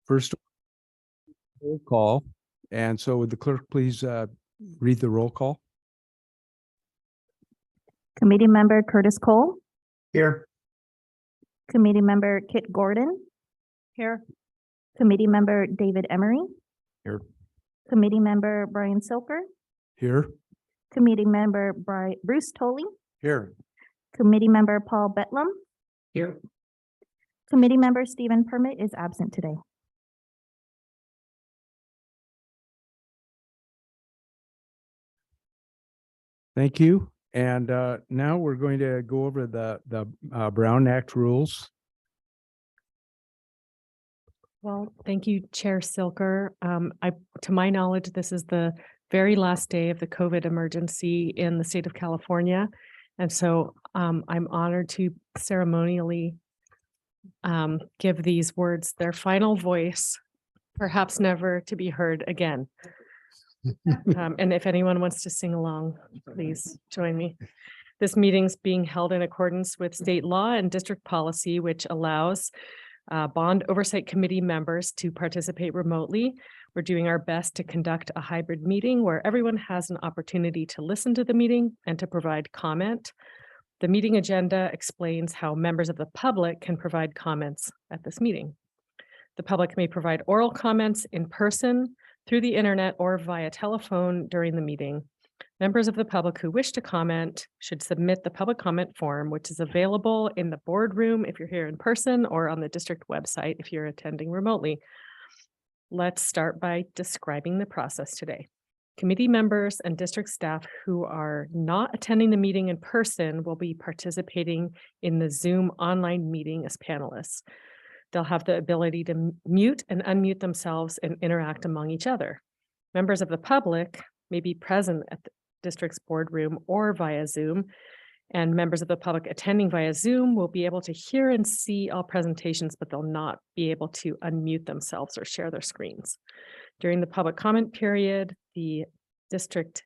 First roll call. And so would the clerk please read the roll call? Committee member Curtis Cole, Here. committee member Kit Gordon. Here. Committee member David Emery. Here. Committee member Brian Silker. Here. Committee member Bruce Tolley. Here. Committee member Paul Betlam. Here. Committee member Stephen Permit is absent today. Thank you. And now we're going to go over the Brown Act rules. Well, thank you, Chair Silker. To my knowledge, this is the very last day of the COVID emergency in the state of California. And so I'm honored to ceremonially give these words their final voice, perhaps never to be heard again. And if anyone wants to sing along, please join me. This meeting's being held in accordance with state law and district policy, which allows Bond Oversight Committee members to participate remotely. We're doing our best to conduct a hybrid meeting where everyone has an opportunity to listen to the meeting and to provide comment. The meeting agenda explains how members of the public can provide comments at this meeting. The public may provide oral comments in person, through the internet, or via telephone during the meeting. Members of the public who wish to comment should submit the public comment form, which is available in the boardroom if you're here in person or on the district website if you're attending remotely. Let's start by describing the process today. Committee members and district staff who are not attending the meeting in person will be participating in the Zoom online meeting as panelists. They'll have the ability to mute and unmute themselves and interact among each other. Members of the public may be present at the district's boardroom or via Zoom, and members of the public attending via Zoom will be able to hear and see all presentations, but they'll not be able to unmute themselves or share their screens. During the public comment period, the district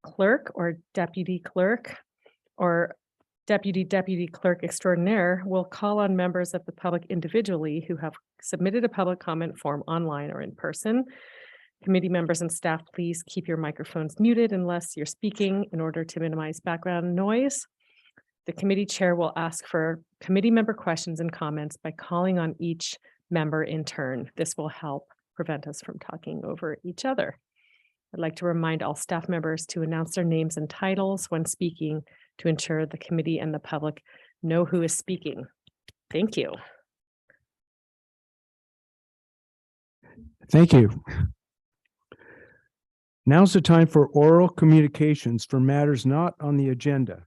clerk or deputy clerk or deputy clerk extraordinaire will call on members of the public individually who have submitted a public comment form online or in person. Committee members and staff, please keep your microphones muted unless you're speaking in order to minimize background noise. The committee chair will ask for committee member questions and comments by calling on each member in turn. This will help prevent us from talking over each other. I'd like to remind all staff members to announce their names and titles when speaking to ensure the committee and the public know who is speaking. Thank you. Thank you. Now's the time for oral communications for matters not on the agenda.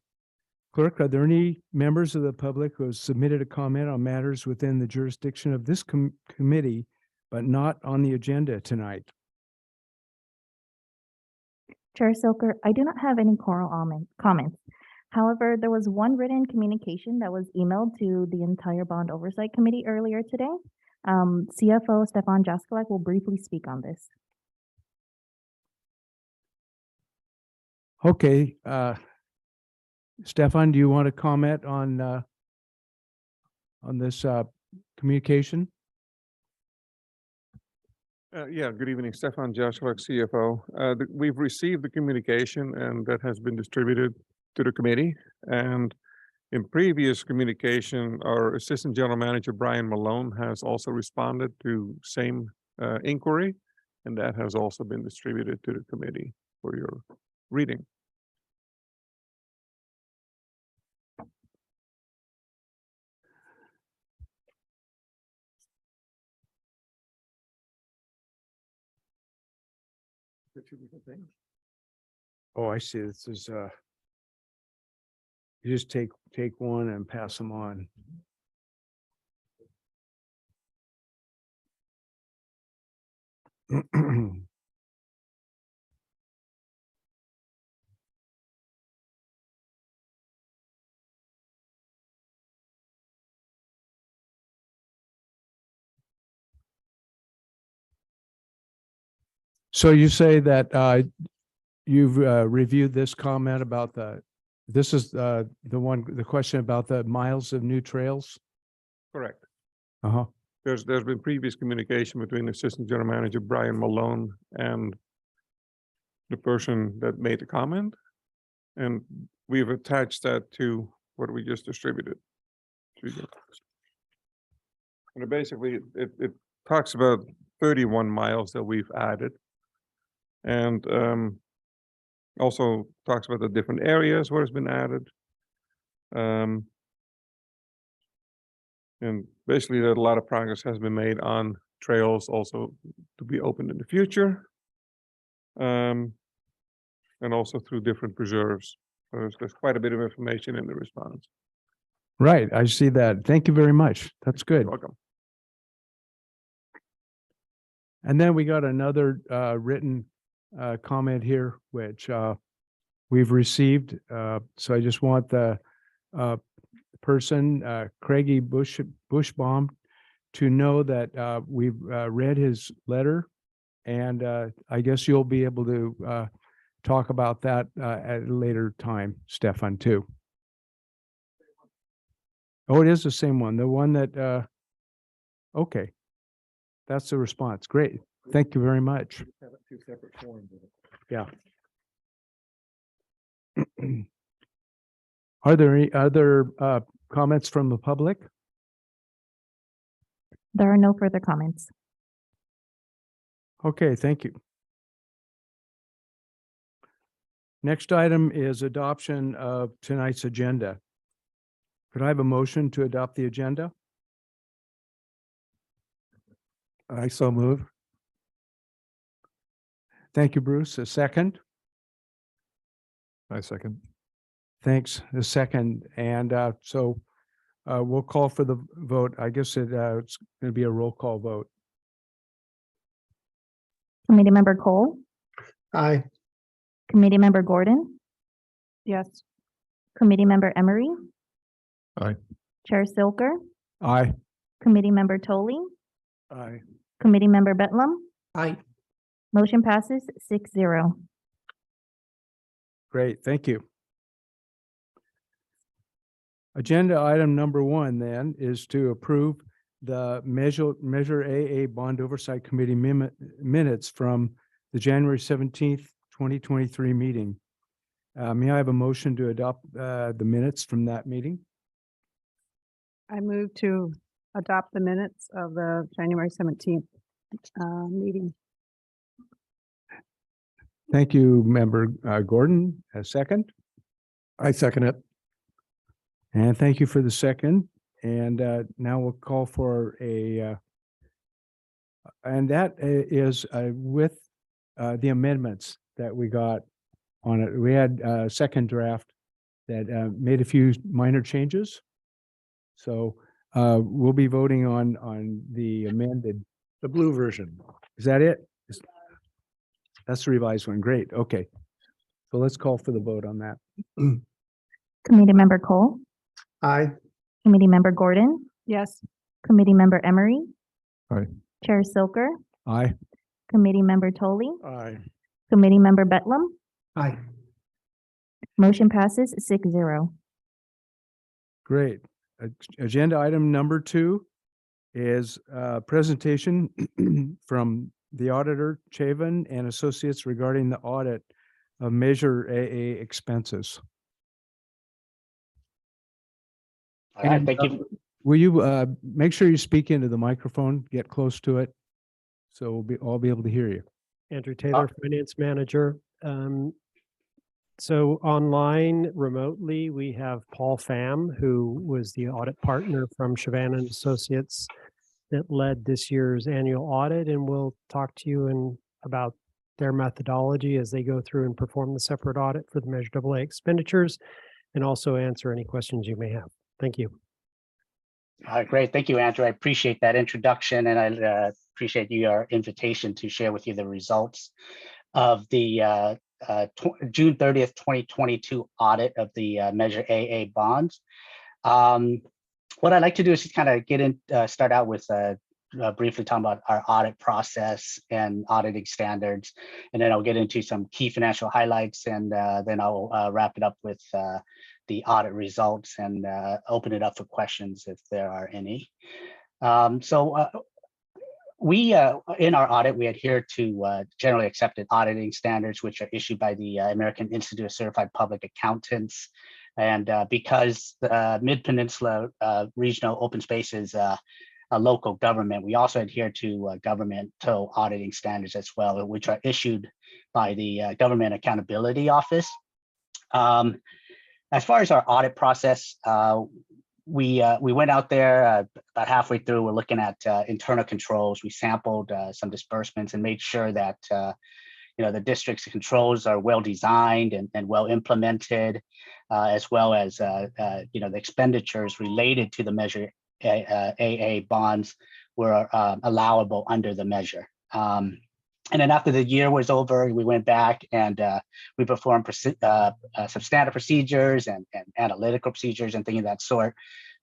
Clerk, are there any members of the public who have submitted a comment on matters within the jurisdiction of this committee, but not on the agenda tonight? Chair Silker, I do not have any oral comments. However, there was one written communication that was emailed to the entire Bond Oversight Committee earlier today. CFO Stefan Jaskolak will briefly speak on this. Okay, Stefan, do you want to comment on this communication? Yeah, good evening, Stefan Jaskolak, CFO. We've received the communication and that has been distributed to the committee. And in previous communication, our Assistant General Manager, Brian Malone, has also responded to same inquiry, and that has also been distributed to the committee for your reading. Oh, I see. This is you just take one and pass them on. So you say that you've reviewed this comment about this is the question about the miles of new trails? Correct. Uh-huh. there's been previous communication between Assistant General Manager Brian Malone and the person that made the comment. And we've attached that to what we just distributed. to you. And basically, it talks about 31 miles that we've added. And also talks about the different areas where it's been added. And basically that a lot of progress has been made on trails also to be opened in the future. And also through different preserves. So there's quite a bit of information in the response. Right, I see that. Thank you very much. That's good. You're welcome. And then we got another written comment here, which we've received. So I just want the person, Craigie Bushbaum, to know that we've read his letter. And I guess you'll be able to talk about that at a later time, Stefan, too. Oh, it is the same one, the one that, okay. That's the response. Great. Thank you very much. Two separate forms. Yeah. Are there any other comments from the public? There are no further comments. Okay, thank you. Next item is adoption of tonight's agenda. Could I have a motion to adopt the agenda? I so move. Thank you, Bruce. A second? I second. Thanks. A second. And so we'll call for the vote. I guess it's going to be a roll call vote. Committee Member Cole, Aye. Committee Member Gordon, Yes. Committee Member Emery. Aye. Chair Silker, Aye. Committee Member Tolley, Aye. Committee Member Betlam. Aye. Motion passes 6-0. Great, thank you. Agenda item number 1 then is to approve the Measure AA Bond Oversight Committee minutes from the January 17th, 2023 meeting. May I have a motion to adopt the minutes from that meeting? I move to adopt the minutes of the January 17th meeting. Thank you, Member Gordon. A second? I second it. And thank you for the second. And now we'll call for a, and that is with the amendments that we got on it. We had a second draft that made a few minor changes. So we'll be voting on the amended. The blue version. Is that it? That's the revised one. Great. Okay. So let's call for the vote on that. Committee Member Cole, Aye. Committee Member Gordon, Yes. Committee Member Emery. Aye. Chair Silker, Aye. Committee Member Tolley, Aye. Committee Member Betlam. Aye. Motion passes 6-0. Great. Agenda item number 2 is a presentation from the auditor, Chavin and Associates, regarding the audit of Measure AA expenses. All right, And, thank you. Will you make sure you speak into the microphone, get close to it, so we'll be able to hear you. Andrew Taylor, Finance Manager. So online remotely, we have Paul Pham, who was the audit partner from Chavan and Associates that led this year's annual audit, and we'll talk to you about their methodology as they go through and perform the separate audit for the Measure AA expenditures, and also answer any questions you may have. Thank you. All right, great. Thank you, Andrew. I appreciate that introduction, and I appreciate your invitation to share with you the results of the June 30th, 2022 audit of the Measure AA bonds. What I'd like to do is just kind of get in, start out with briefly talking about our audit process and auditing standards, and then I'll get into some key financial highlights, and then I'll wrap it up with the audit results and open it up for questions if there are any. We, in our audit, we adhere to generally accepted auditing standards, which are issued by the American Institute of Certified Public Accountants. And because the Mid-Peninsula Regional Open Space is a local government, we also adhere to governmental auditing standards as well, which are issued by the Government Accountability Office. As far as our audit process, we went out there about halfway through. We're looking at internal controls. We sampled some disbursements and made sure that the district's controls are well designed and well implemented, as well as the expenditures related to the measure AA bonds were allowable under the measure. And then after the year was over, we went back and we performed substantive procedures and analytical procedures and things of that sort,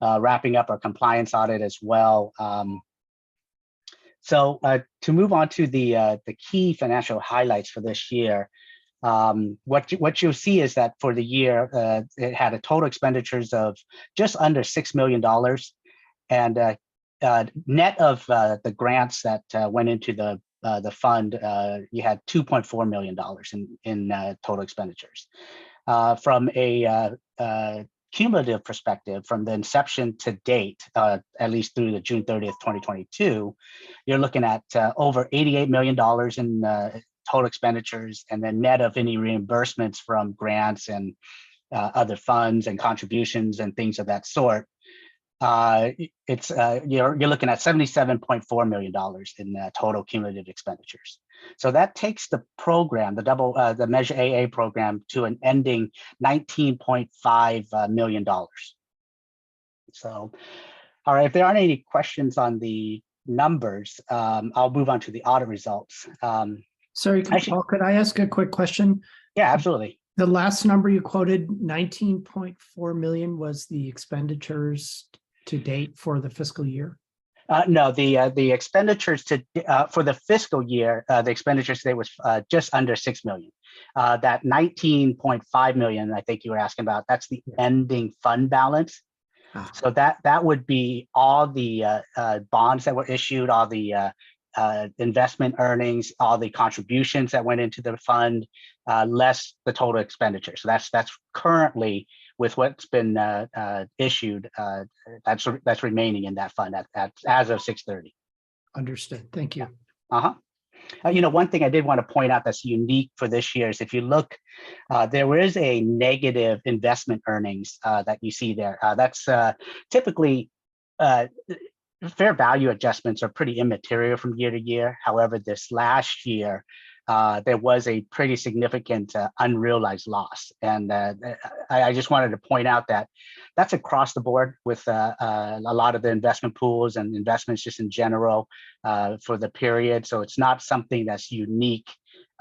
wrapping up our compliance audit as well. So to move on to the key financial highlights for this year, what you'll see is that for the year, it had a total expenditures of just under $6 million. And net of the grants that went into the fund, you had $2.4 million in total expenditures. From a cumulative perspective, from the inception to date, at least through the June 30th, 2022, you're looking at over $88 million in total expenditures, and then net of any reimbursements from grants and other funds and contributions and things of that sort. It's you're looking at $77.4 million in total cumulative expenditures. So that takes the program, the Measure AA program, to an ending $19.5 million. So, all right, if there aren't any questions on the numbers, I'll move on to the audit results. Sorry, Paul, could I ask a quick question? Yeah, absolutely. The last number you quoted, 19.4 million, was the expenditures to date for the fiscal year? No, the expenditures for the fiscal year, the expenditures today was just under 6 million. That 19.5 million, I think you were asking about, that's the ending fund balance. So that would be all the bonds that were issued, all the investment earnings, all the contributions that went into the fund, less the total expenditure. So that's currently, with what's been issued, that's remaining in that fund as of 6/30. Understood. Thank you. One thing I did want to point out that's unique for this year is if you look, there is a negative investment earnings that you see there. That's typically fair value adjustments are pretty immaterial from year to year. However, this last year, there was a pretty significant unrealized loss. And I just wanted to point out that that's across the board with a lot of the investment pools and investments just in general for the period. So it's not something that's unique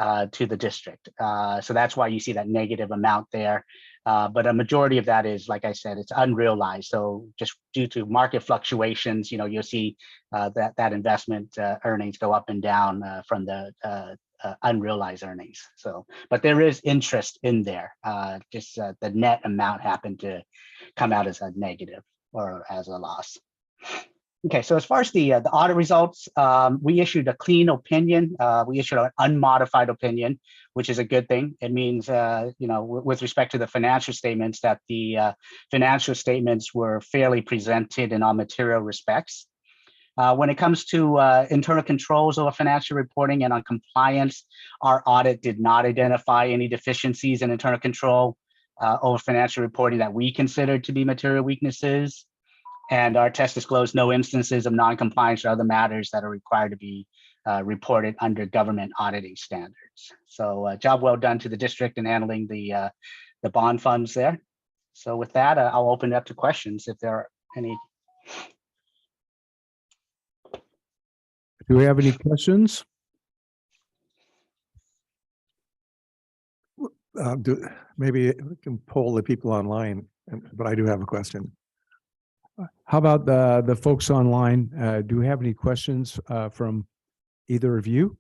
to the district. So that's why you see that negative amount there. But a majority of that is, like I said, it's unrealized. So just due to market fluctuations, you'll see that investment earnings go up and down from the unrealized earnings. So, but there is interest in there. Just the net amount happened to come out as a negative or as a loss. Okay, so as far as the audit results, we issued a clean opinion. We issued an unmodified opinion, which is a good thing. It means, with respect to the financial statements, that the financial statements were fairly presented in all material respects. When it comes to internal controls over financial reporting and on compliance, our audit did not identify any deficiencies in internal control over financial reporting that we considered to be material weaknesses. And our test disclosed no instances of non-compliance or other matters that are required to be reported under government auditing standards. So job well done to the district in handling the bond funds there. So with that, I'll open it up to questions if there are any. Do we have any questions? Maybe we can poll the people online, but I do have a question. How about the folks online? Do we have any questions from either of you?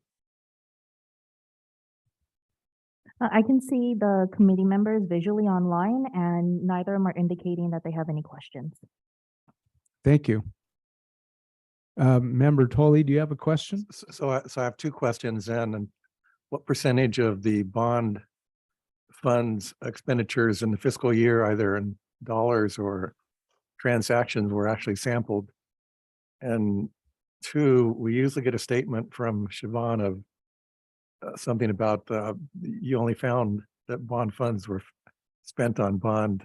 I can see the committee members visually online, and neither of them are indicating that they have any questions. Thank you. Member Tully, do you have a question? So I have two questions then. And what percentage of the bond funds expenditures in the fiscal year, either in dollars or transactions, were actually sampled? And two, we usually get a statement from Siobhan of something about you only found that bond funds were spent on bond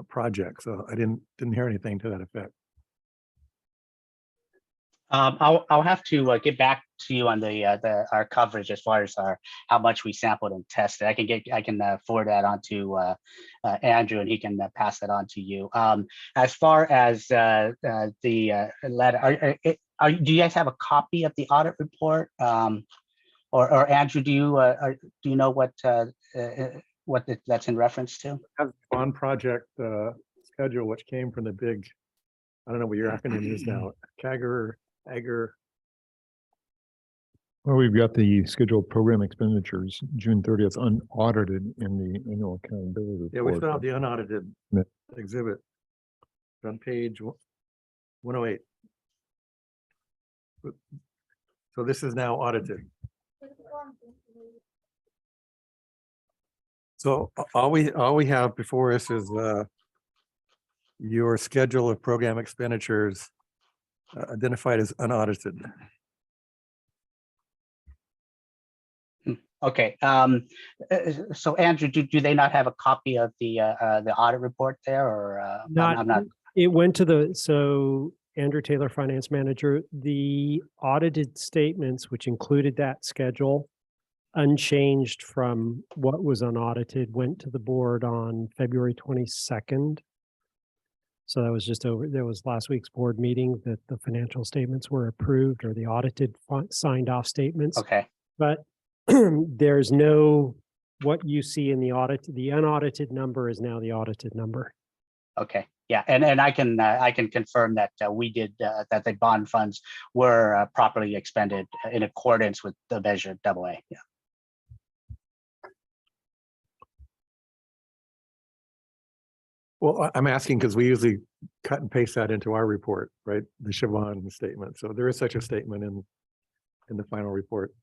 projects. So I didn't hear anything to that effect. I'll have to get back to you on our coverage as far as how much we sampled and tested. I can forward that on to Andrew, and he can pass that on to you. As far as the letter, do you guys have a copy of the audit report? Or Andrew, do you know what that's in reference to? Have bond project schedule, which came from the big, I don't know what your acronym is now, Agger. Well, we've got the scheduled program expenditures, June 30th, unaudited in the annual accountability report. Yeah, we still have the unaudited Yeah. exhibit on page 108. So this is now audited. So all we have before us is your schedule of program expenditures identified as unaudited. Okay. So Andrew, do they not have a copy of the audit report there, or I'm not? It went to so Andrew Taylor, finance manager, the audited statements, which included that schedule, unchanged from what was unaudited, went to the board on February 22nd. So that was there was last week's board meeting that the financial statements were approved, or the audited signed off statements. Okay. But there's what you see in the unaudited number is now the audited number. Okay. Yeah, and I can confirm that we did that the bond funds were properly expended in accordance with the measure AA. Yeah. Well, I'm asking because we usually cut and paste that into our report, right? The Siobhan statement. So there is such a statement in the final report.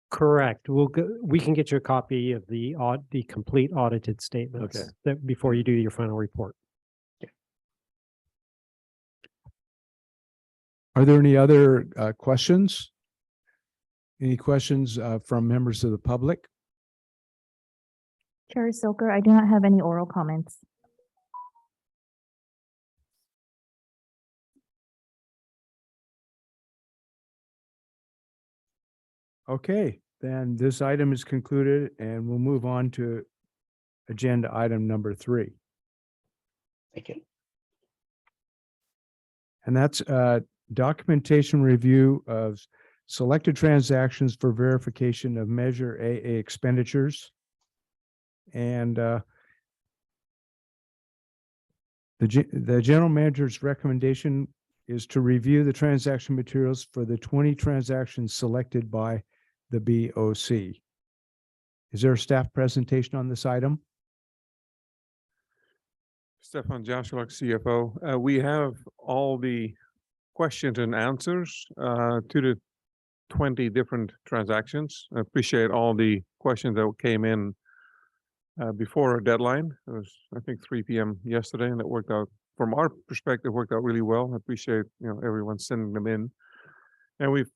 Correct. We can get you a copy of the complete audited statements before you do your final report. Are there any other questions? Any questions from members of the public? Chair Silker, I do not have any oral comments. Okay, then this item is concluded and we'll move on to agenda item number 3. Thank you. And that's documentation review of selected transactions for verification of Measure AA expenditures. And the general manager's recommendation is to review the transaction materials for the 20 transactions selected by the BOC. Is there a staff presentation on this item? Stefan Joshua, CFO. We have all the questions and answers to the 20 different transactions. I appreciate all the questions that came in before our deadline. It was, I think, 3 p.m. yesterday, and it worked out, from our perspective, worked out really well. I appreciate everyone sending them in. And we've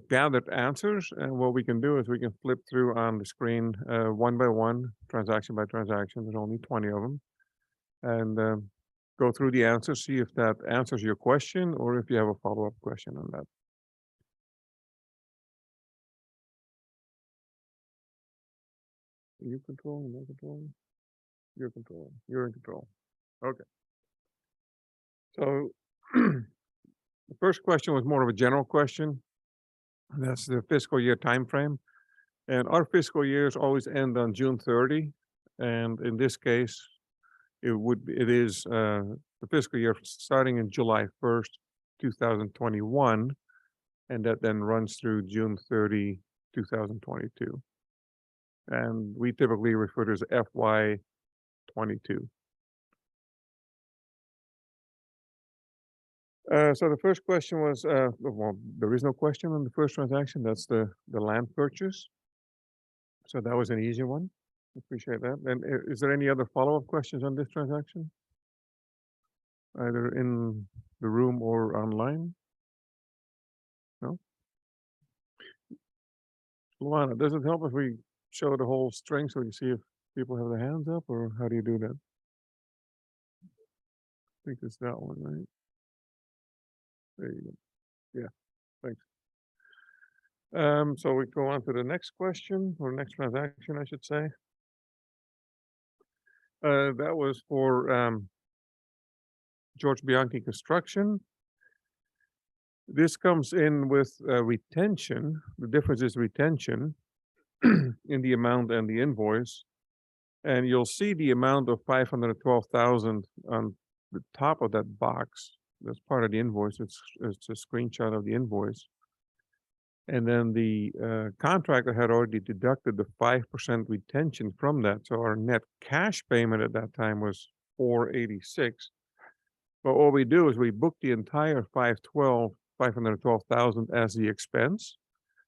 gathered answers, and what we can do is we can flip through on the screen one by one, transaction by transaction. There's only 20 of them. And go through the answers, see if that answers your question or if you have a follow-up question on that. You control, no control? You're control. You're in control. Okay. So the first question was more of a general question. That's the fiscal year time frame. And our fiscal years always end on June 30. And in this case, it is the fiscal year starting in July 1st, 2021, and that then runs through June 30, 2022. And we typically refer to as FY 22. So the first question was, well, there is no question on the first transaction. That's the land purchase. So that was an easy one. Appreciate that. And is there any other follow-up questions on this transaction? Either in the room or online? No? Luana, does it help if we show the whole string so you see if people have their hands up, or how do you do that? I think it's that one, right? There you go. Yeah, thanks. So we go on to the next question, or next transaction, I should say. That was for George Bianchi Construction. This comes in with retention. The difference is retention in the amount and the invoice. And you'll see the amount of 512,000 on the top of that box. That's part of the invoice. It's a screenshot of the invoice. And then the contractor had already deducted the 5% retention from that. So our net cash payment at that time was 486. But what we do is we book the entire 512,000 as the expense.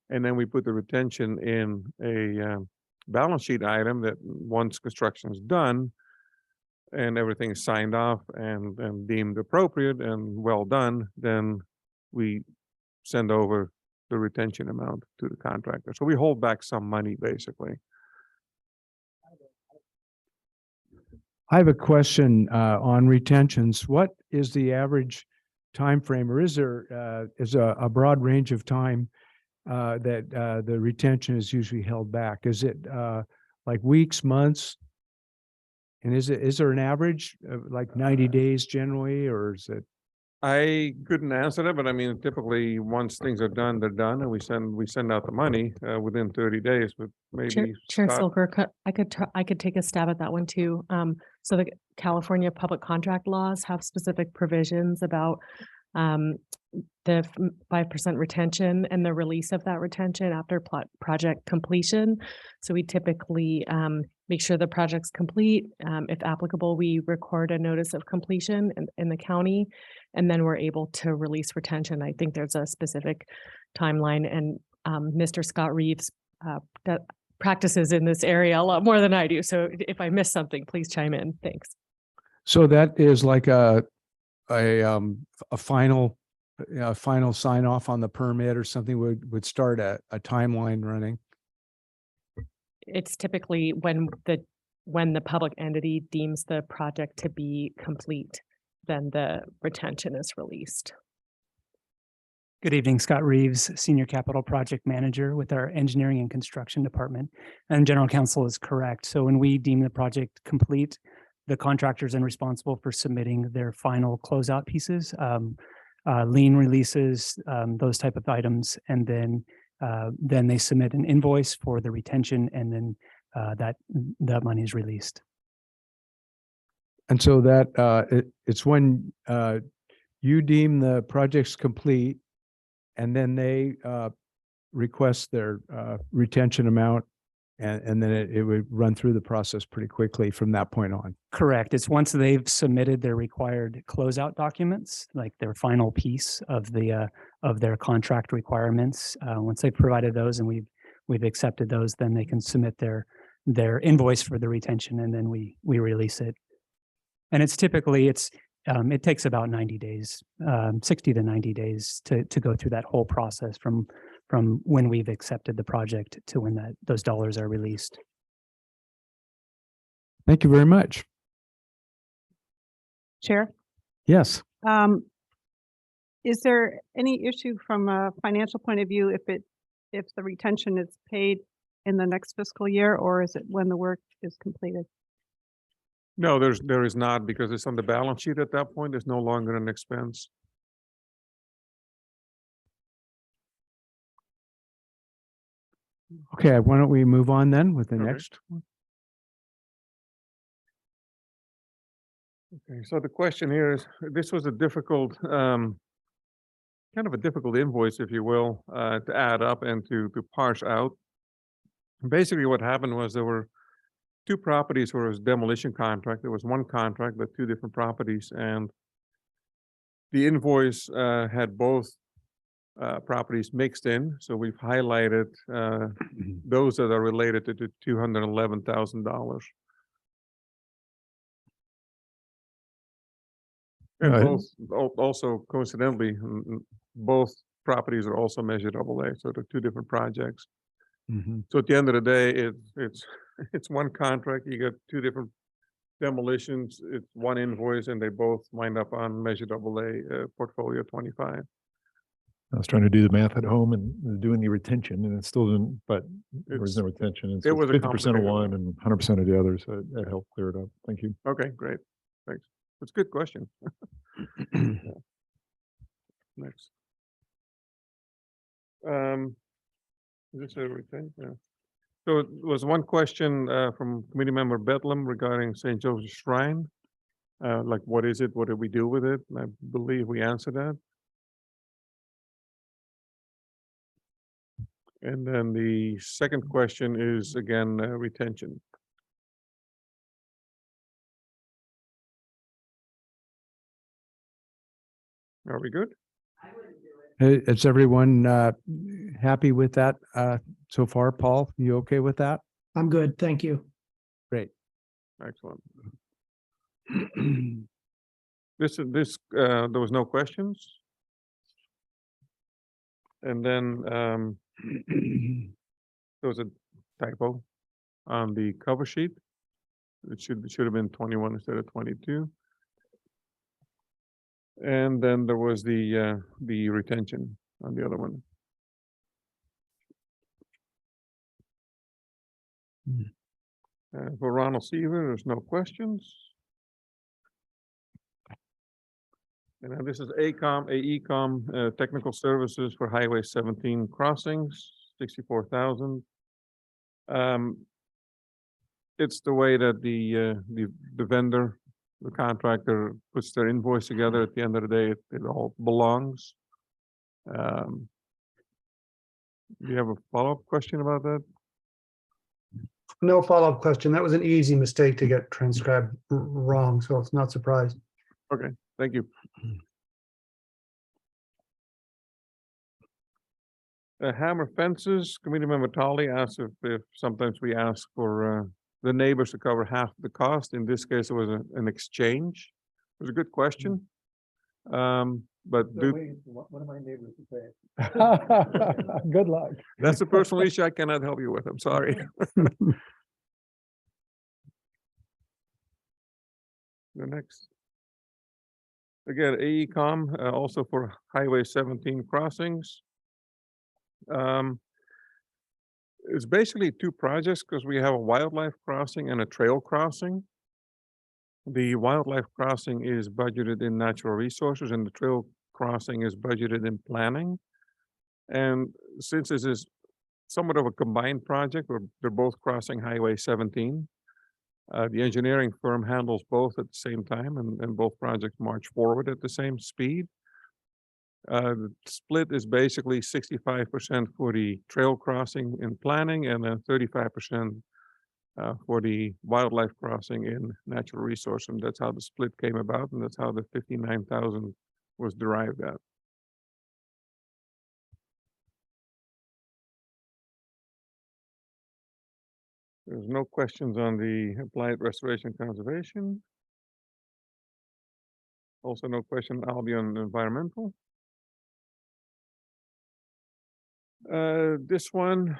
And then we put the retention in a balance sheet item that once construction is done and everything is signed off and deemed appropriate and well done, then we send over the retention amount to the contractor. So we hold back some money, basically. I have a question on retentions. What is the average time frame, or is there a broad range of time that the retention is usually held back? Is it like weeks, months? And is there an average of like 90 days generally, or is it? I couldn't answer that, but I mean, typically, once things are done, they're done, and we send out the money within 30 days. But maybe Chair Scott- Silker, I could take a stab at that one too. So the California public contract laws have specific provisions about the 5% retention and the release of that retention after project completion. So we typically make sure the project's complete. If applicable, we record a notice of completion in the county, and then we're able to release retention. I think there's a specific timeline, and Mr. Scott Reeves that practices in this area a lot more than I do. So if I miss something, please chime in. Thanks. So that is like a final sign off on the permit or something would start a timeline running. It's typically when the public entity deems the project to be complete, then the retention is released. Good evening, Scott Reeves, Senior Capital Project Manager with our Engineering and Construction Department. And General Counsel is correct. So when we deem the project complete, the contractors are responsible for submitting their final closeout pieces, lien releases, those type of items, and then they submit an invoice for the retention, and then that money is released. And so that it's when you deem the project's complete, and then they request their retention amount, and then it would run through the process pretty quickly from that point on. Correct. It's once they've submitted their required closeout documents, like their final piece of their contract requirements. Once they've provided those and we've accepted those, then they can submit their invoice for the retention, and then we release it. And it's typically it takes about 90 days, 60 to 90 days to go through that whole process from when we've accepted the project to when those dollars are released. Thank you very much. Chair, Yes. is there any issue from a financial point of view if the retention is paid in the next fiscal year, or is it when the work is completed? No, there is not, because it's on the balance sheet at that point. It's no longer an expense. Okay, why don't we move on then with the Okay. next one? Okay, so the question here is, this was a difficult, kind of a difficult invoice, if you will, to add up and to parse out. Basically, what happened was there were two properties where it was demolition contract. There was one contract, but two different properties, and The invoice had both properties mixed in, so we've highlighted those that are related to the $211,000. And Right. both, also coincidentally, both properties are also Measure AA, so they're two different projects. Mhm. So at the end of the day, it's one contract, you get two different demolitions, it's one invoice, and they both wind up on Measure AA, Portfolio 25. I was trying to do the math at home and doing the retention, and it's still didn't, but there was It's- no retention. And it so was a 50% of complicated one and 100% of the other, so that helped clear it up. Thank you. Okay, great, thanks. It's a good question. Next. Is this everything? Yeah. So it was one question from committee member Bedlam regarding St. Joseph's Shrine. Like, what is it? What do we do with it? And I believe we answered that. And then the second question is again, retention. Are we good? Is everyone happy with that so far? Paul, you okay with that? I'm good, thank you. Great. Excellent. There was no questions. And then there was a typo on the cover sheet. It should have been 21 instead of 22. And then there was the retention on the other one. For Ronald Seaver, there's no questions. And then this is AECOM, technical services for Highway 17 crossings, 64,000. It's the way that the vendor, the contractor puts their invoice together. At the end of the day, it all belongs. Do you have a follow-up question about that? No follow-up question. That was an easy mistake to get transcribed wrong, so it's not surprising. Okay, thank you. Hammer fences, committee member Tully asked if sometimes we ask for the neighbors to cover half the cost. In this case, it was an exchange. It was a good question. But One of my neighbors to say. Good luck. that's a personal issue I cannot help you with. I'm sorry. The next. Again, AECOM, also for Highway 17 crossings. It's basically two projects because we have a wildlife crossing and a trail crossing. The wildlife crossing is budgeted in natural resources and the trail crossing is budgeted in planning. And since this is somewhat of a combined project, where they're both crossing Highway 17, the engineering firm handles both at the same time and both projects march forward at the same speed. The split is basically 65% for the trail crossing in planning and then 35% for the wildlife crossing in natural resource. And that's how the split came about, and that's how the 59,000 was derived at. There's no questions on the applied restoration conservation. Also no question Albion environmental. This one,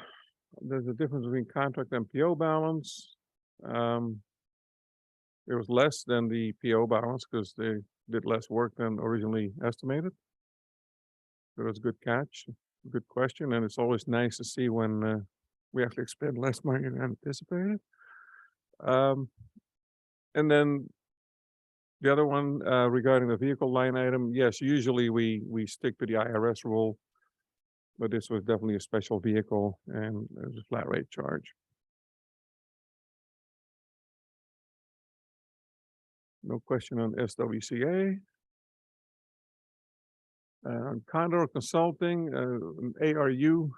there's a difference between contract and PO balance. It was less than the PO balance because they did less work than originally estimated. So that's a good catch, good question, and it's always nice to see when we actually spend less money than anticipated. And then the other one regarding the vehicle line item, yes, usually we stick to the IRS rule, but this was definitely a special vehicle and there's a flat rate charge. No question on SWCA. Condor Consulting, an ARU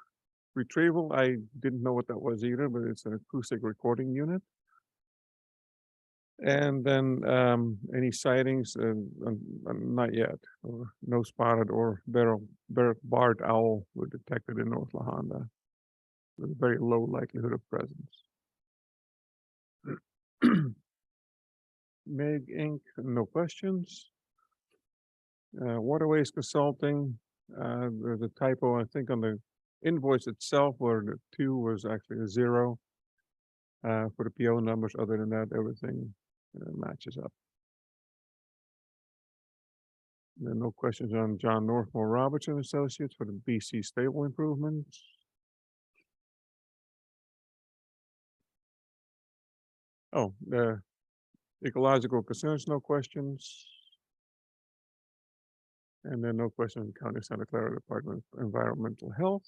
retrieval. I didn't know what that was either, but it's an acoustic recording unit. And then any sightings, not yet, or no spotted or barred owl were detected in North La Honda, with a very low likelihood of presence. Meg Inc., no questions. Waterways Consulting, there's a typo, I think, on the invoice itself, where the 2 was actually a 0. For the PO numbers, other than that, everything matches up. There are no questions on John Northmore Robertson Associates for the BC stable improvements. Oh, the ecological concerns, no questions. And then no question on County Santa Clara Department of Environmental Health.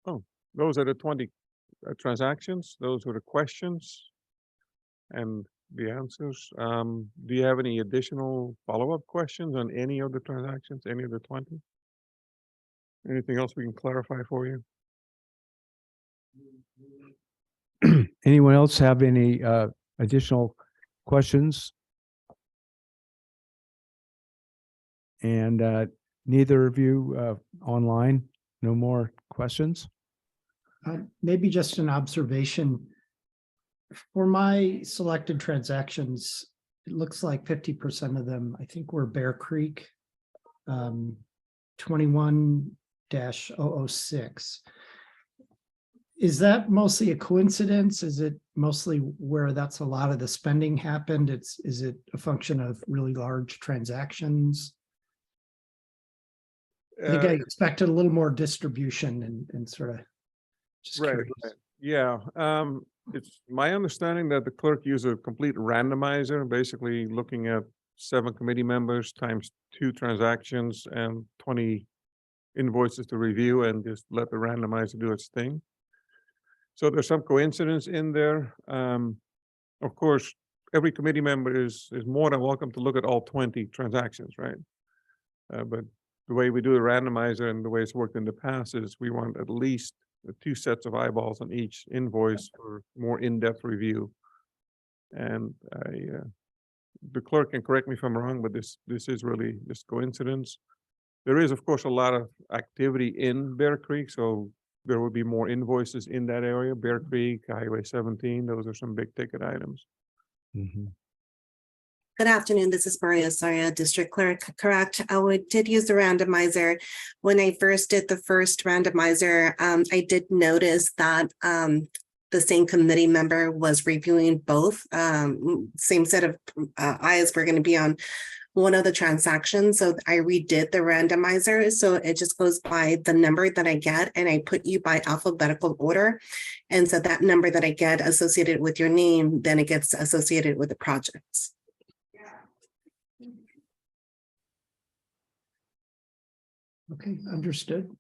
Oh, those are the 20 transactions. Those were the questions and the answers. Do you have any additional follow-up questions on any of the transactions, any of the 20? Anything else we can clarify for you? Anyone else have any additional questions? And neither of you online, no more questions? Maybe just an observation. For my selected transactions, it looks like 50% of them, I think, were Bear Creek 21-006. Is that mostly a coincidence? Is it mostly where that's a lot of the spending happened? Is it a function of really large transactions? I think I expected a little more distribution and sort of just curious. Right. Yeah. It's my understanding that the clerk used a complete randomizer, basically looking at 7 committee members times 2 transactions and 20 invoices to review, and just let the randomizer do its thing. So there's some coincidence in there. Of course, every committee member is more than welcome to look at all 20 transactions, right? But the way we do the randomizer and the way it's worked in the past is we want at least 2 sets of eyeballs on each invoice for more in-depth review. And the clerk can correct me if I'm wrong, but this is really just coincidence. There is, of course, a lot of activity in Bear Creek, so there will be more invoices in that area. Bear Creek, Highway 17, those are some big ticket items. Mm-hmm. Good afternoon. This is Maria Soria, District Clerk. Correct. I did use the randomizer. When I first did the first randomizer, I did notice that the same committee member was reviewing both. Same set of eyes were going to be on one of the transactions. So I redid the randomizer. So it just goes by the number that I get, and I put you by alphabetical order. And so that number that I get associated with your name, then it gets associated with the projects. Okay, understood.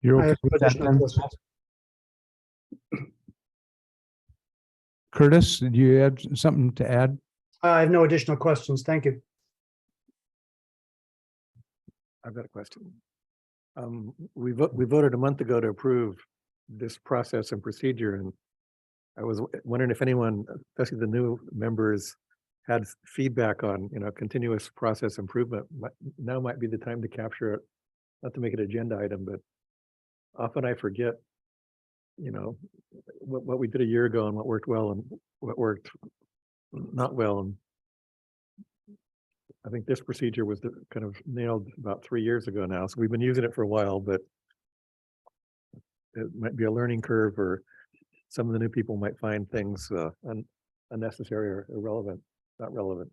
You're I okay have with that additional then? questions. Curtis, do you have something to add? I have no additional questions. Thank you. I've got a question. We voted a month ago to approve this process and procedure, and I was wondering if anyone, especially the new members, had feedback on, continuous process improvement. Now might be the time to capture it, not to make it an agenda item, but often I forget, what we did a year ago and what worked well and what worked not well. And I think this procedure was kind of nailed about 3 years ago now. So we've been using it for a while, but it might be a learning curve, or some of the new people might find things unnecessary or irrelevant. Not relevant.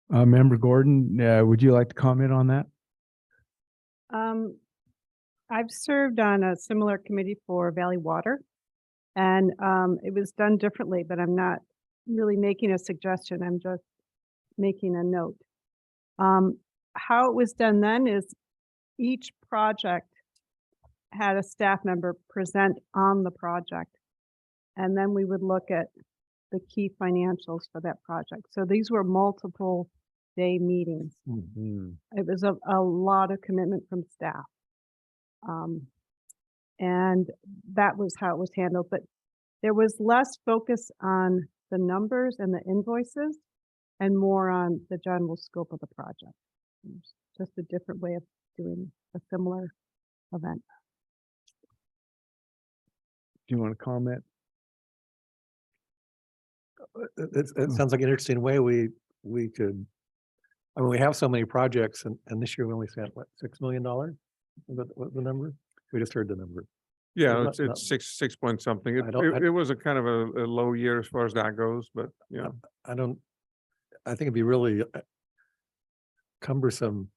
Member Gordon, would you like to comment on that? I've served on a similar committee for Valley Water, and it was done differently, but I'm not really making a suggestion. I'm just making a note. How it was done then is each project had a staff member present on the project, and then we would look at the key financials for that project. So these were multiple day meetings. Mm-hmm. It was a lot of commitment from staff. And that was how it was handled, but there was less focus on the numbers and the invoices and more on the general scope of the project. It's just a different way of doing a similar event. Do you want to comment? It sounds like an interesting way we could, I mean, we have so many projects and this year we only spent what, $6 million? What the number? We just heard the number. Yeah, Not- not- it's six point something. I don't- It was a kind of a low year as far as that goes, but yeah. I think it'd be really cumbersome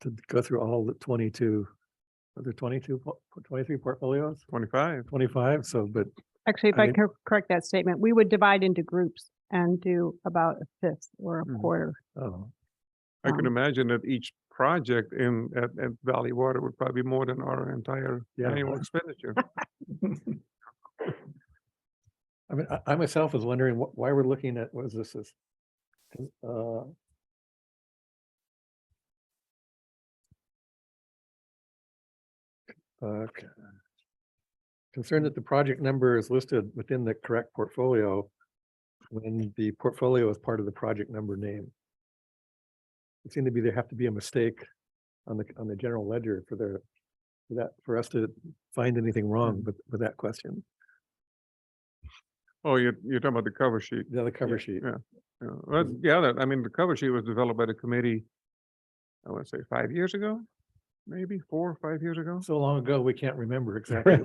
to go through all the 22, are there 23 portfolios? 25. So, but Actually, if I I mean- can correct that statement, we would divide into groups and do about a fifth or a Mhm. quarter. oh, I can Um, imagine that each project at Valley Water would probably be more than our entire Yeah. annual expenditure. I mean, I myself was wondering why we're looking at, what is this? Okay. Concerned that the project number is listed within the correct portfolio when the portfolio is part of the project number name. It seemed to be, there have to be a mistake on the general ledger for us to find anything wrong with that question. Oh, you're talking about the cover sheet. The other cover sheet. Yeah. Well, I mean, the cover sheet was developed by the committee, I want to say 5 years ago, maybe 4 or 5 years ago. So long ago, we can't remember exactly.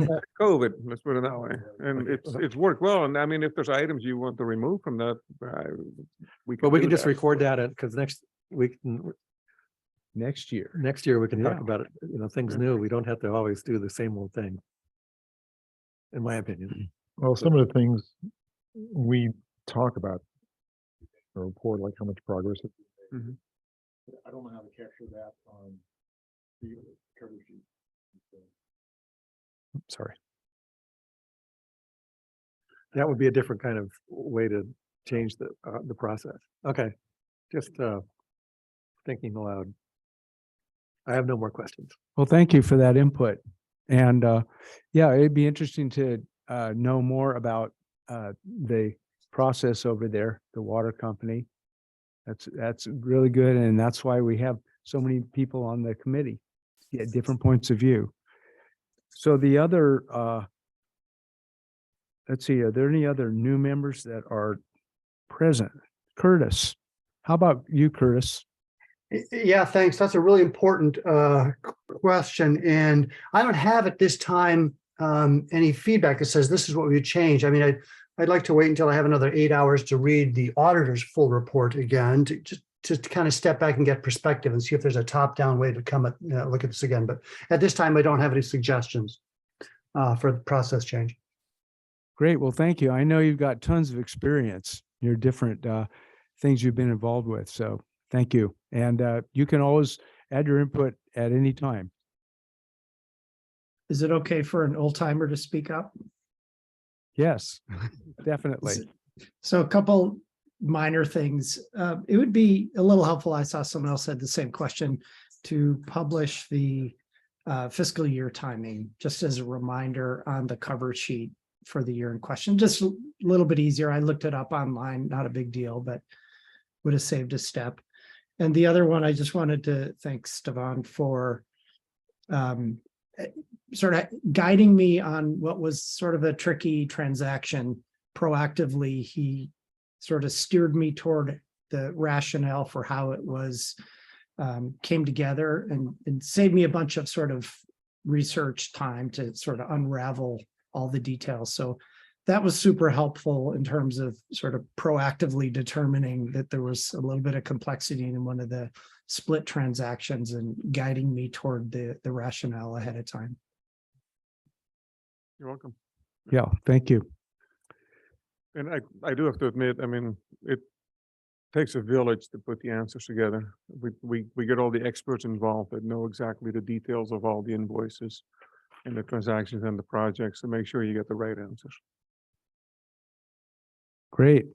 COVID, let's put it that way. And Okay. it's worked well. And I mean, if there's items you want to remove from that, we But we can do just that. record that because next year we can talk Yeah. about it, things new. We don't have to always do the same old thing. In my opinion. Well, some of the things we talk about in a report, like how much progress. Mhm. I don't know how to capture that on the cover sheet. Sorry. That would be a different kind of way to change the process. Okay, just thinking aloud. I have no more questions. Well, thank you for that input. And yeah, it'd be interesting to know more about the process over there, the water company. That's really good. And that's why we have so many people on the committee, get different points of view. So the other, let's see, are there any other new members that are present? Curtis, how about you, Curtis? Yeah, thanks. That's a really important question. And I don't have at this time any feedback that says this is what we would change. I mean, I'd like to wait until I have another 8 hours to read the auditor's full report again, to kind of step back and get perspective and see if there's a top-down way to come at look at this again. But at this time, I don't have any suggestions for the process change. Great. Well, thank you. I know you've got tons of experience, your different things you've been involved with. So thank you. And you can always add your input at any time. Is it okay for an old timer to speak up? Yes, definitely. So a couple minor things. It would be a little helpful. I saw someone else had the same question, to publish the fiscal year timing, just as a reminder on the cover sheet for the year in question. Just a little bit easier. I looked it up online, not a big deal, but would have saved a step. And the other one, I just wanted to thank Stefan for sort of guiding me on what was sort of a tricky transaction. Proactively, he sort of steered me toward the rationale for how it was came together, and saved me a bunch of sort of research time to sort of unravel all the details. So that was super helpful in terms of sort of proactively determining that there was a little bit of complexity in one of the split transactions and guiding me toward the rationale ahead of time. You're welcome. Yeah, thank you. And I do have to admit, I mean, it takes a village to put the answers together. We get all the experts involved that know exactly the details of all the invoices and the transactions and the projects to make sure you get the right answers. Great.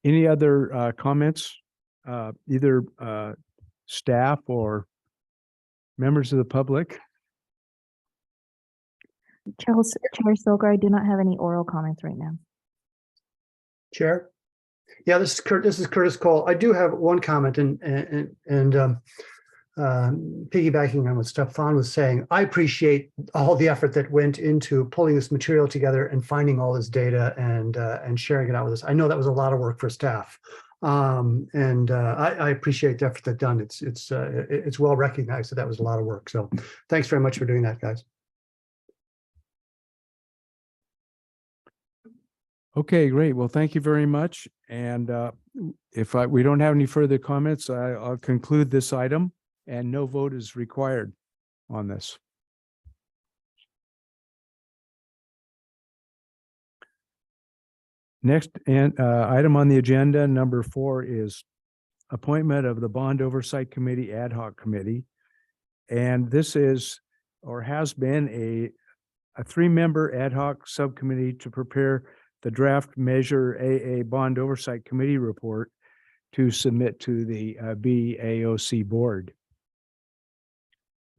Any other comments, either staff or members of the public? Chair Silker, I do not have any oral comments right now. Chair? Yeah, this is Curtis Cole. I do have one comment and piggybacking on what Stefan was saying. I appreciate all the effort that went into pulling this material together and finding all this data and sharing it out with us. I know that was a lot of work for staff. I appreciate the effort that's done. It's well recognized that was a lot of work. So thanks very much for doing that, guys. Okay, great. Well, thank you very much. And we don't have any further comments, I'll conclude this item and no vote is required on this. Next item on the agenda, number 4, is appointment of the Bond Oversight Committee Ad Hoc Committee. And this is or has been a 3-member ad hoc subcommittee to prepare the draft Measure AA Bond Oversight Committee report to submit to the BAOC board.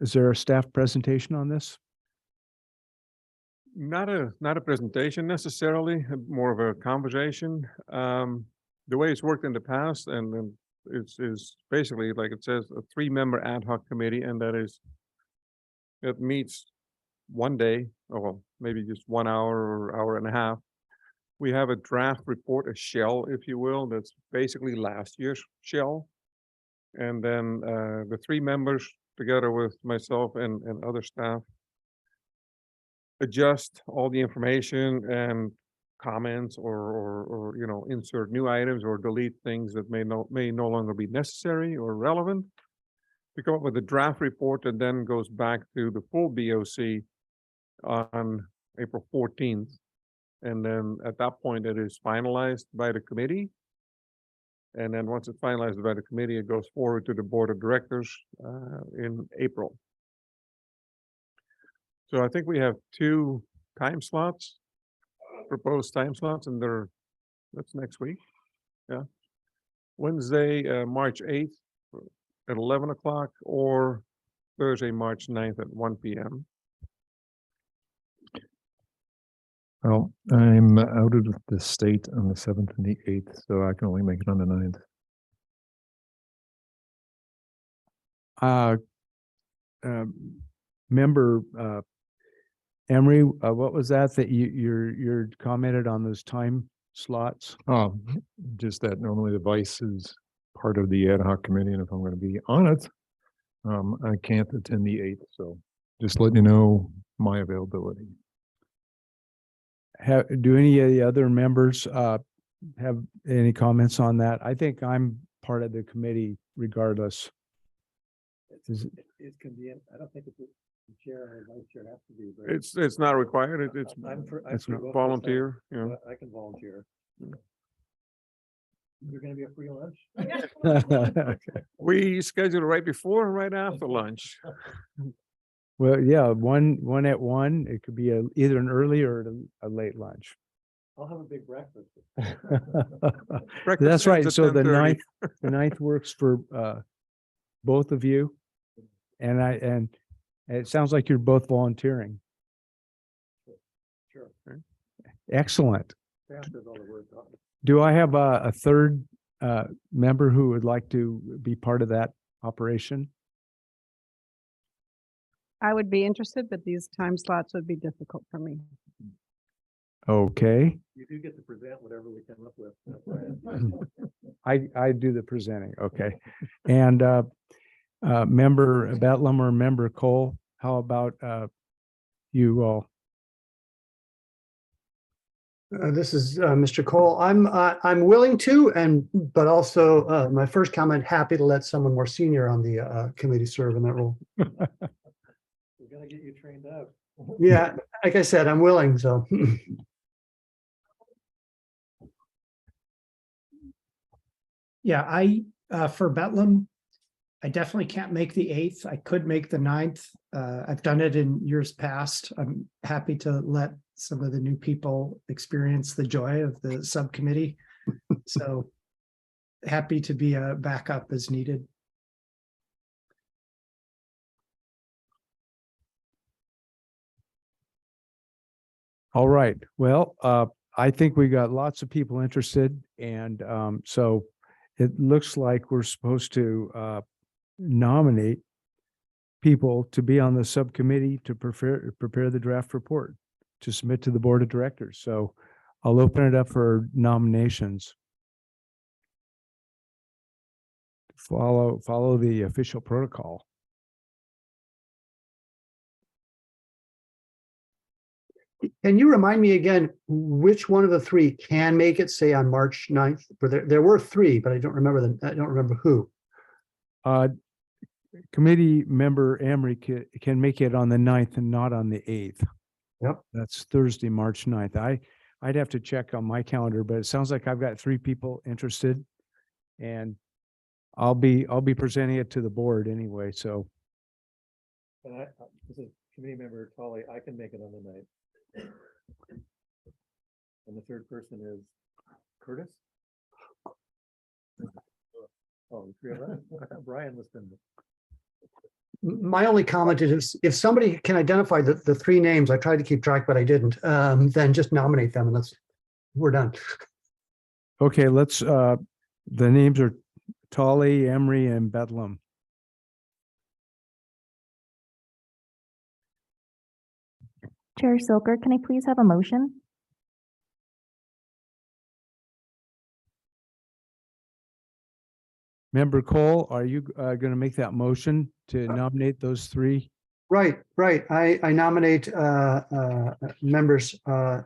Is there a staff presentation on this? Not a presentation necessarily, more of a conversation. The way it's worked in the past, and then is basically, like it says, a 3-member ad hoc committee, and it meets one day, or well, maybe just 1 hour or hour and a half. We have a draft report, a shell, if you will, that's basically last year's shell. And then the 3 members, together with myself and other staff, adjust all the information and comments or insert new items or delete things that may no longer be necessary or relevant to come up with a draft report that then goes back to the full BOC on April 14th. And then at that point, it is finalized by the committee. And then once it's finalized by the committee, it goes forward to the board of directors in April. So I think we have 2 time slots, proposed time slots, and that's next week. Yeah. Wednesday, March 8th at 11 o'clock or Thursday, March 9th at 1 p.m. Well, I'm out of the state on the 7th and the 8th, so I can only make it on the 9th. Member Emery, what was that you commented on those time slots? Just that normally the vice is part of the ad hoc committee, and if I'm going to be on it, I can't attend the 8th. So just letting you know my availability. Do any of the other members have any comments on that? I think I'm part of the committee regardless. It's convenient. I don't think it's the chair or vice chair have to be. But It's not required. It's not volunteer. Yeah. I can volunteer. You're going to be a free lunch? Okay. We schedule it right before and right after lunch. Well, yeah, one at 1. It could be either an early or a late lunch. I'll have a big breakfast. Breakfast That's right. ends at So the 10:30. 9th works for both of you. And it sounds like you're both volunteering. Sure. Excellent. Staff does all the work. Do I have a third member who would like to be part of that operation? I would be interested, but these time slots would be difficult for me. Okay. You do get to present whatever we come up with. I do the presenting. Okay. And member Betlem or member Cole, how about you all? This is Mr. Cole. I'm willing to, but also my first comment, happy to let someone more senior on the committee serve in that role. We're going to get you trained up. Yeah, like I said, I'm willing. So. Yeah, for Betlem, I definitely can't make the 8th. I could make the 9th. I've done it in years past. I'm happy to let some of the new people experience the joy of the subcommittee. So happy to be a backup as needed. All right. Well, I think we got lots of people interested, and so it looks like we're supposed to nominate people to be on the subcommittee to prepare the draft report to submit to the board of directors. So I'll open it up for nominations. Follow the official protocol. Can you remind me again, which one of the three can make it, say on March 9th? There were three, but I don't remember them. I don't remember who. Committee member Emery can make it on the 9th and not on the 8th. Yep. That's Thursday, March 9th. I'd have to check on my calendar, but it sounds like I've got 3 people interested, and I'll be presenting it to the board anyway. So. And this is committee member Tully. I can make it on the 9th. And the third person is Curtis. Oh, the three of us. I thought Brian was in the. My only comment is if somebody can identify the 3 names, I tried to keep track, but I didn't, then just nominate them and we're done. Okay, let's, the names are Tully, Emery, and Bedlam. Chair Silker, can I please have a motion? Member Cole, are you going to make that motion to nominate those 3? Right. I nominate members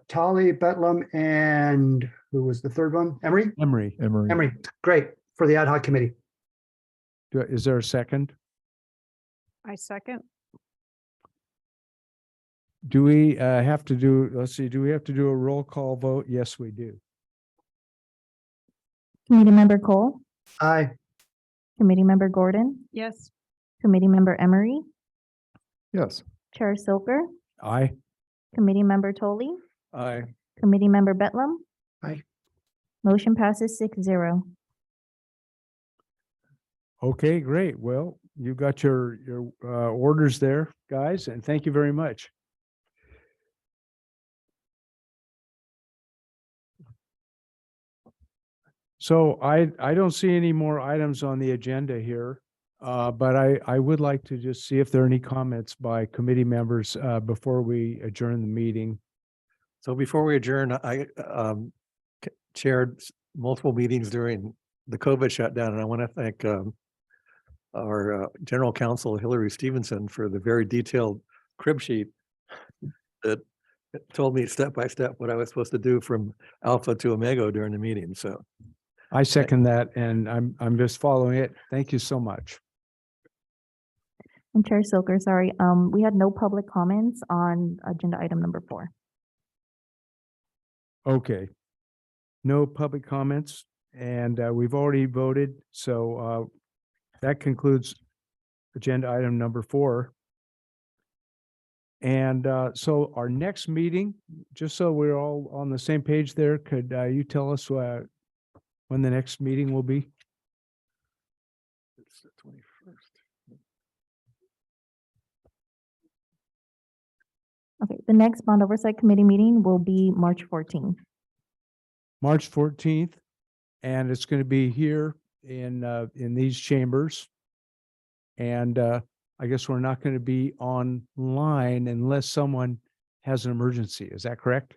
Tolly, Betlam, and who was the third one? Emery? Emery. Great, for the ad hoc committee. Is there a second? I second. Do we have to do, let's see, do we have to do a roll call vote? Yes, we do. Committee member Cole, Aye. committee member Gordon, Yes. committee member Emery, Yes. Chair Silker, Aye. committee member Tolley, Aye. committee member Betlam. Aye. Motion passes 6-0. Okay, great. Well, you got your orders there, guys, and thank you very much. So I don't see any more items on the agenda here, but I would like to just see if there are any comments by committee members before we adjourn the meeting. So before we adjourn, I chaired multiple meetings during the COVID shutdown, and I want to thank our general counsel, Hillary Stevenson, for the very detailed crib sheet that told me step by step what I was supposed to do from alpha to omega during the meeting. So I second that, and I'm just following it. Thank you so much. And Chair Silker, sorry, we had no public comments on agenda item number 4. Okay. No public comments, and we've already voted, so that concludes agenda item number 4. And so our next meeting, just so we're all on the same page there, could you tell us when the next meeting will be? it's the 21st. Okay, the next Bond Oversight Committee meeting will be March 14th. March 14th, and it's going to be here in these chambers. And I guess we're not going to be online unless someone has an emergency. Is that correct?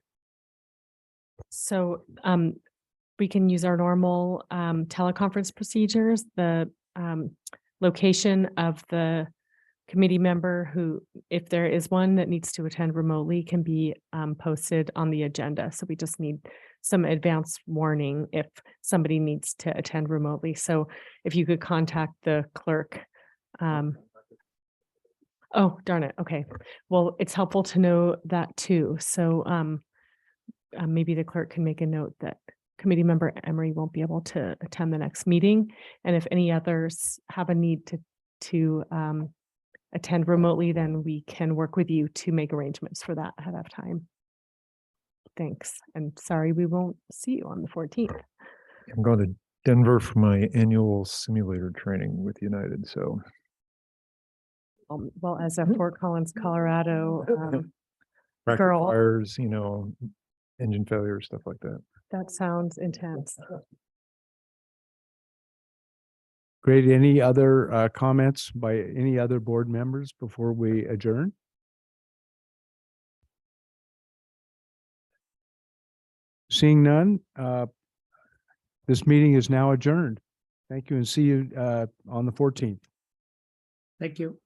So we can use our normal teleconference procedures. The location of the committee member who, if there is one that needs to attend remotely, can be posted on the agenda. So we just need some advance warning if somebody needs to attend remotely. So if you could contact the clerk. Oh, darn it. Okay. Well, it's helpful to know that too. So maybe the clerk can make a note that committee member Emery won't be able to attend the next meeting. And if any others have a need to attend remotely, then we can work with you to make arrangements for that ahead of time. Thanks. And sorry, we won't see you on the 14th. I'm going to Denver for my annual simulator training with United. So Well, as a Fort Collins, Colorado tractor Girl. fires, engine failure, stuff like that. That sounds intense. Great. Any other comments by any other board members before we adjourn? Seeing none, this meeting is now adjourned. Thank you and see you on the 14th. Thank you.